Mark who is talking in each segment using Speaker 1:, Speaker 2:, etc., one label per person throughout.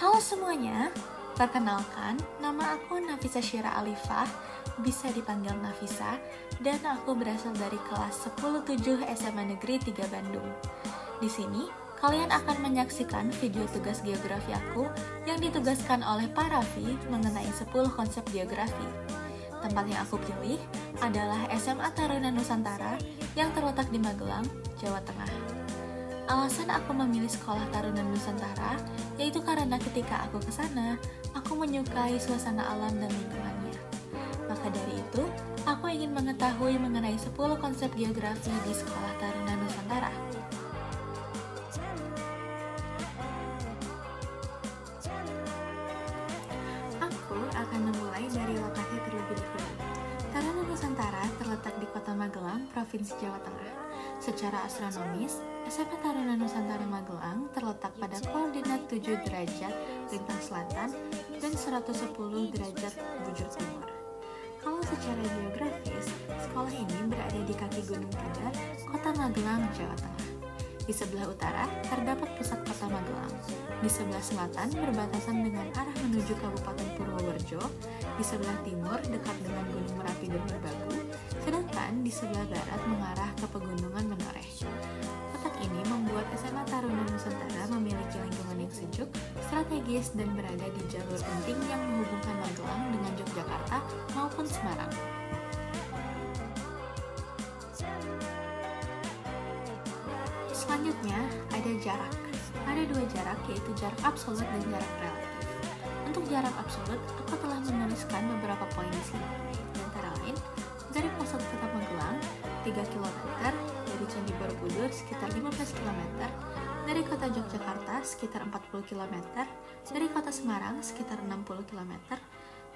Speaker 1: Halo semuanya, perkenalkan, nama aku Nafisa Syira Alifah, bisa dipanggil Nafisa, dan aku berasal dari kelas 10-7 SMA Negeri 3 Bandung. Di sini, kalian akan menyaksikan video tugas geografi aku yang ditugaskan oleh Pak Raffi mengenai 10 konsep geografi. Tempat yang aku pilih adalah SMA Taruna Nusantara yang terletak di Magelang, Jawa Tengah. Alasan aku memilih sekolah Taruna Nusantara yaitu karena ketika aku ke sana, aku menyukai suasana alam dan lingkungannya. Maka dari itu, aku ingin mengetahui mengenai 10 konsep geografi di sekolah Taruna Nusantara. Aku akan memulai dari lokasi terlebih dahulu. Taruna Nusantara terletak di Kota Magelang, Provinsi Jawa Tengah. Secara astronomis, SMA Taruna Nusantara Magelang terletak pada koordinat 7 derajat lintang selatan dan 110 derajat bujur timur. Kalau secara geografis, sekolah ini berada di kaki Gunung Tidar, Kota Magelang, Jawa Tengah. Di sebelah utara terdapat pusat Kota Magelang. Di sebelah selatan berbatasan dengan arah menuju Kabupaten Purworejo. Di sebelah timur dekat dengan Gunung Merapi dan Merbabu. Sedangkan di sebelah barat mengarah ke Pegunungan Menoreh. Letak ini membuat SMA Taruna Nusantara memiliki lingkungan yang sejuk, strategis, dan berada di jalur penting yang menghubungkan Magelang dengan Yogyakarta maupun Semarang. Selanjutnya, ada jarak. Ada dua jarak, yaitu jarak absolut dan jarak relatif. Untuk jarak absolut, aku telah menuliskan beberapa poin di sini. Di antara lain, dari pusat kota Magelang, 3 km, dari Candi Borobudur sekitar 15 km, dari kota Yogyakarta sekitar 40 km, dari kota Semarang sekitar 60 km,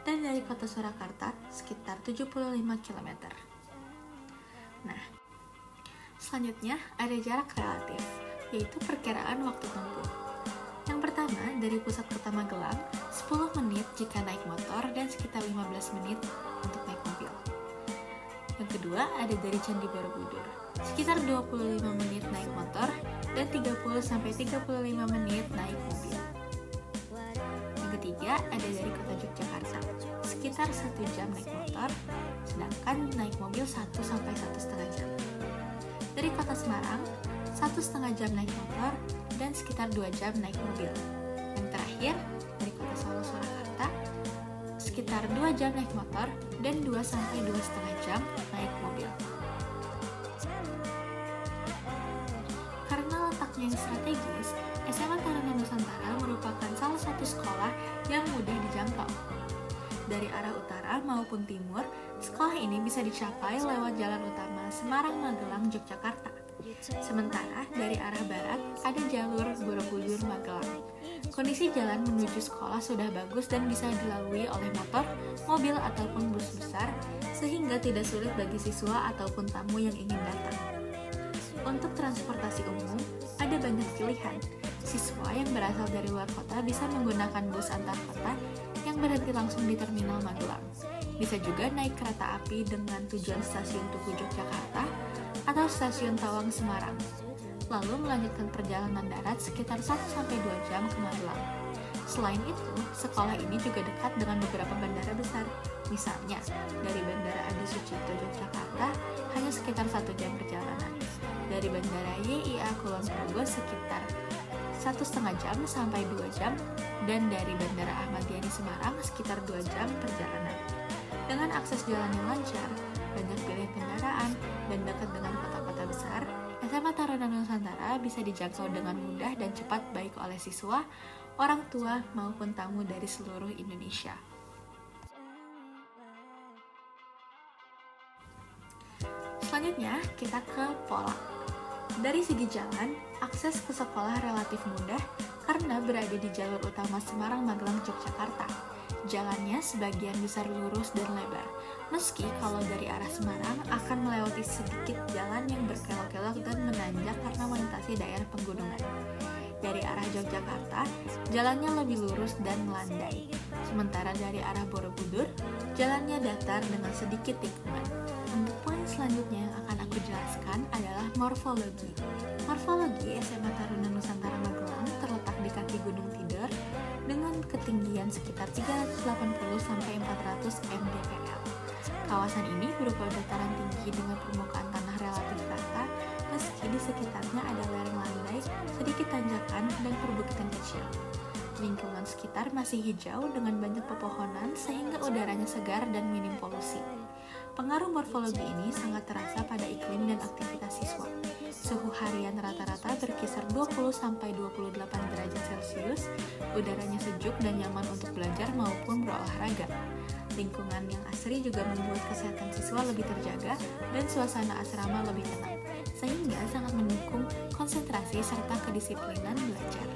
Speaker 1: dan dari kota Surakarta sekitar 75 km. Nah, selanjutnya ada jarak relatif, yaitu perkiraan waktu tempuh. Yang pertama, dari pusat kota Magelang, 10 menit jika naik motor dan sekitar 15 menit untuk naik mobil. Yang kedua, ada dari Candi Borobudur, sekitar 25 menit naik motor dan 30-35 menit naik mobil. Yang ketiga, ada dari kota Yogyakarta, sekitar 1 jam naik motor, sedangkan naik mobil 1-1,5 jam. Dari kota Semarang, 1,5 jam naik motor dan sekitar 2 jam naik mobil. Yang terakhir, dari kota Solo Surakarta, sekitar 2 jam naik motor dan 2-2,5 jam naik mobil. Karena letaknya yang strategis, SMA Taruna Nusantara merupakan salah satu sekolah yang mudah dijangkau. Dari arah utara maupun timur, sekolah ini bisa dicapai lewat jalan utama Semarang, Magelang, Yogyakarta. Sementara dari arah barat ada jalur Borobudur, Magelang. Kondisi jalan menuju sekolah sudah bagus dan bisa dilalui oleh motor, mobil, ataupun bus besar, sehingga tidak sulit bagi siswa ataupun tamu yang ingin datang. Untuk transportasi umum, ada banyak pilihan. Siswa yang berasal dari luar kota bisa menggunakan bus antar kota yang berhenti langsung di Terminal Magelang. Bisa juga naik kereta api dengan tujuan stasiun Tugu Yogyakarta atau stasiun Tawang Semarang, lalu melanjutkan perjalanan darat sekitar 1-2 jam ke Magelang. Selain itu, sekolah ini juga dekat dengan beberapa bandara besar. Misalnya, dari Bandara Adi Sucipto Yogyakarta hanya sekitar 1 jam perjalanan. Dari Bandara YIA Kulon Progo sekitar 1,5 jam sampai 2 jam, dan dari Bandara Ahmad Yani Semarang sekitar 2 jam perjalanan. Dengan akses jalan yang lancar, banyak pilihan kendaraan, dan dekat dengan kota-kota besar, SMA Taruna Nusantara bisa dijangkau dengan mudah dan cepat baik oleh siswa, orang tua, maupun tamu dari seluruh Indonesia. Selanjutnya, kita ke pola. Dari segi jalan, akses ke sekolah relatif mudah karena berada di jalur utama Semarang, Magelang, Yogyakarta. Jalannya sebagian besar lurus dan lebar, meski kalau dari arah Semarang akan melewati sedikit jalan yang berkelok-kelok dan menanjak karena melintasi daerah pegunungan. Dari arah Yogyakarta, jalannya lebih lurus dan melandai. Sementara dari arah Borobudur, jalannya datar dengan sedikit tikungan. Untuk poin selanjutnya yang akan aku jelaskan adalah morfologi. Morfologi SMA Taruna Nusantara Magelang terletak di kaki Gunung Tidar dengan ketinggian sekitar 380-400 mdpl. Kawasan ini berupa dataran tinggi dengan permukaan tanah relatif rata, meski di sekitarnya ada lereng landai, sedikit tanjakan, dan perbukitan kecil. Lingkungan sekitar masih hijau dengan banyak pepohonan sehingga udaranya segar dan minim polusi. Pengaruh morfologi ini sangat terasa pada iklim dan aktivitas siswa. Suhu harian rata-rata berkisar 20-28 derajat Celcius, udaranya sejuk dan nyaman untuk belajar maupun berolahraga. Lingkungan yang asri juga membuat kesehatan siswa lebih terjaga dan suasana asrama lebih tenang, sehingga sangat mendukung konsentrasi serta kedisiplinan belajar.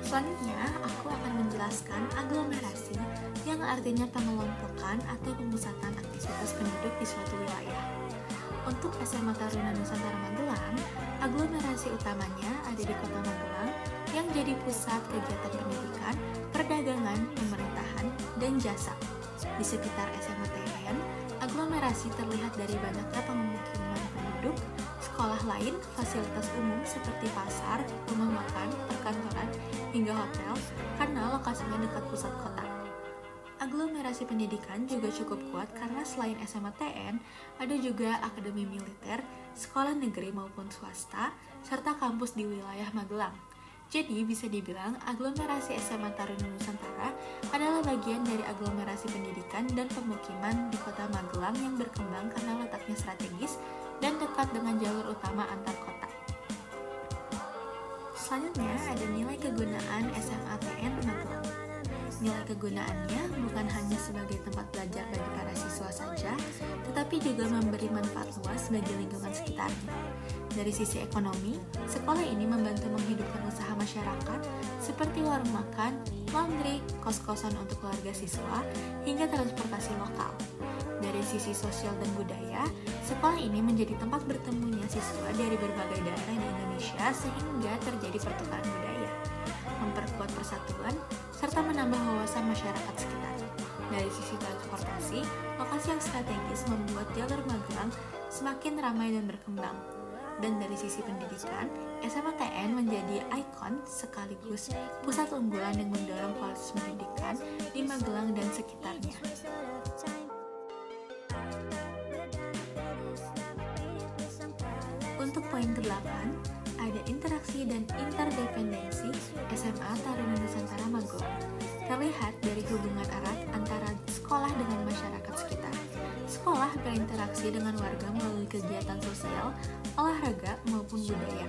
Speaker 1: Selanjutnya, aku akan menjelaskan aglomerasi yang artinya pengelompokan atau pemusatan aktivitas penduduk di suatu wilayah. Untuk SMA Taruna Nusantara Magelang, aglomerasi utamanya ada di Kota Magelang yang jadi pusat kegiatan pendidikan, perdagangan, pemerintahan, dan jasa. Di sekitar SMA TN, aglomerasi terlihat dari banyaknya pemukiman penduduk, sekolah lain, fasilitas umum seperti pasar, rumah makan, perkantoran, hingga hotel karena lokasinya dekat pusat kota. Aglomerasi pendidikan juga cukup kuat karena selain SMA TN, ada juga akademi militer, sekolah negeri maupun swasta, serta kampus di wilayah Magelang. Jadi bisa dibilang aglomerasi SMA Taruna Nusantara adalah bagian dari aglomerasi pendidikan dan pemukiman di kota Magelang yang berkembang karena letaknya strategis dan dekat dengan jalur utama antar kota. Selanjutnya ada nilai kegunaan SMA TN Magelang. Nilai kegunaannya bukan hanya sebagai tempat belajar bagi para siswa saja, tetapi juga memberi manfaat luas bagi lingkungan sekitarnya. Dari sisi ekonomi, sekolah ini membantu menghidupkan usaha masyarakat seperti warung makan, laundry, kos-kosan untuk keluarga siswa, hingga transportasi lokal. Dari sisi sosial dan budaya, sekolah ini menjadi tempat bertemunya siswa dari berbagai daerah di Indonesia sehingga terjadi pertukaran budaya, memperkuat persatuan, serta menambah wawasan masyarakat sekitar. Dari sisi transportasi, lokasi yang strategis membuat jalur Magelang semakin ramai dan berkembang. Dan dari sisi pendidikan, SMA TN menjadi ikon sekaligus pusat unggulan yang mendorong kualitas pendidikan di Magelang dan sekitarnya. Untuk poin ke-8, ada interaksi dan interdependensi SMA Taruna Nusantara Magelang. Terlihat dari hubungan erat antara sekolah dengan masyarakat sekitar. Sekolah berinteraksi dengan warga melalui kegiatan sosial, olahraga, maupun budaya.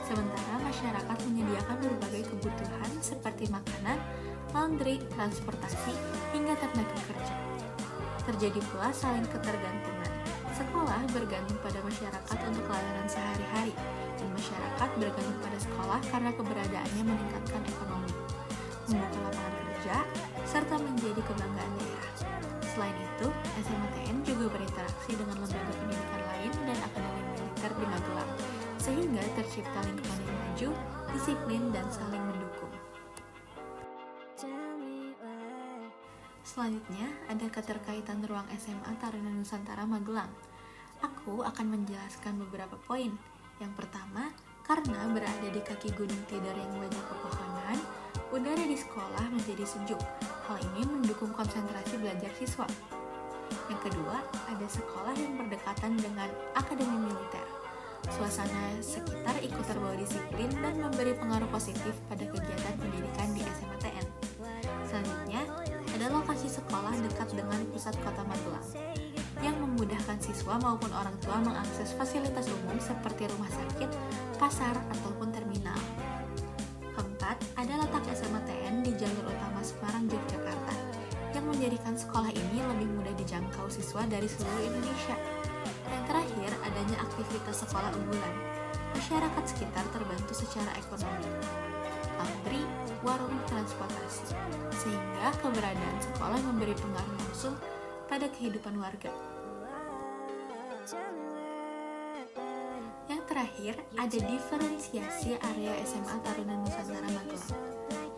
Speaker 1: Sementara masyarakat menyediakan berbagai kebutuhan seperti makanan, laundry, transportasi, hingga tenaga kerja. Terjadi pula saling ketergantungan. Sekolah bergantung pada masyarakat untuk layanan sehari-hari, dan masyarakat bergantung pada sekolah karena keberadaannya meningkatkan ekonomi, membuka lapangan kerja, serta menjadi kebanggaan daerah. Selain itu, SMA TN juga berinteraksi dengan lembaga pendidikan lain dan akademi militer di Magelang, sehingga tercipta lingkungan yang maju, disiplin, dan saling mendukung. Selanjutnya, ada keterkaitan ruang SMA Taruna Nusantara Magelang. Aku akan menjelaskan beberapa poin. Yang pertama, karena berada di kaki Gunung Tidar yang banyak pepohonan, udara di sekolah menjadi sejuk. Hal ini mendukung konsentrasi belajar siswa. Yang kedua, ada sekolah yang berdekatan dengan akademi militer. Suasana sekitar ikut terbawa disiplin dan memberi pengaruh positif pada kegiatan pendidikan di SMA TN. Selanjutnya, ada lokasi sekolah dekat dengan pusat kota Magelang, yang memudahkan siswa maupun orang tua mengakses fasilitas umum seperti rumah sakit, pasar, ataupun terminal. Keempat, ada letak SMA TN di jalur utama Semarang, Yogyakarta, yang menjadikan sekolah ini lebih mudah dijangkau siswa dari seluruh Indonesia. Yang terakhir, adanya aktivitas sekolah unggulan. Masyarakat sekitar terbantu secara ekonomi, laundry, warung, transportasi, sehingga keberadaan sekolah memberi pengaruh langsung pada kehidupan warga. Yang terakhir, ada diferensiasi area SMA Taruna Nusantara Magelang.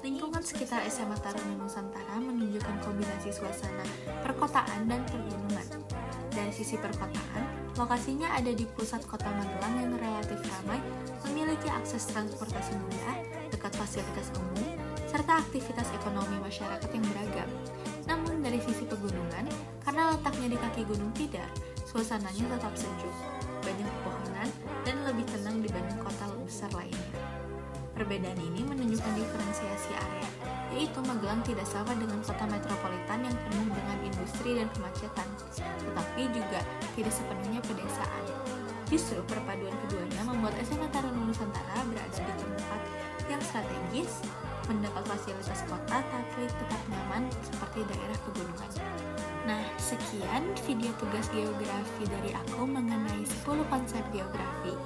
Speaker 1: Lingkungan sekitar SMA Taruna Nusantara menunjukkan kombinasi suasana perkotaan dan pegunungan. Dari sisi perkotaan, lokasinya ada di pusat kota Magelang yang relatif ramai, memiliki memiliki akses transportasi mudah, dekat fasilitas umum, serta aktivitas ekonomi masyarakat yang beragam. Namun dari sisi pegunungan, karena letaknya di kaki Gunung Tidar, suasananya tetap sejuk, banyak pepohonan, dan lebih tenang dibanding kota besar lainnya. Perbedaan ini menunjukkan diferensiasi area, yaitu Magelang tidak sama dengan kota metropolitan yang penuh dengan industri dan kemacetan, tetapi juga tidak sepenuhnya pedesaan. Justru perpaduan keduanya membuat SMA Taruna Nusantara berada di tempat yang strategis, mendapat fasilitas kota tapi tetap nyaman seperti daerah pegunungan. Nah, sekian video tugas geografi dari aku mengenai 10 konsep geografi.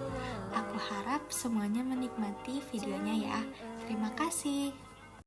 Speaker 1: Aku harap semuanya menikmati videonya ya. Terima kasih.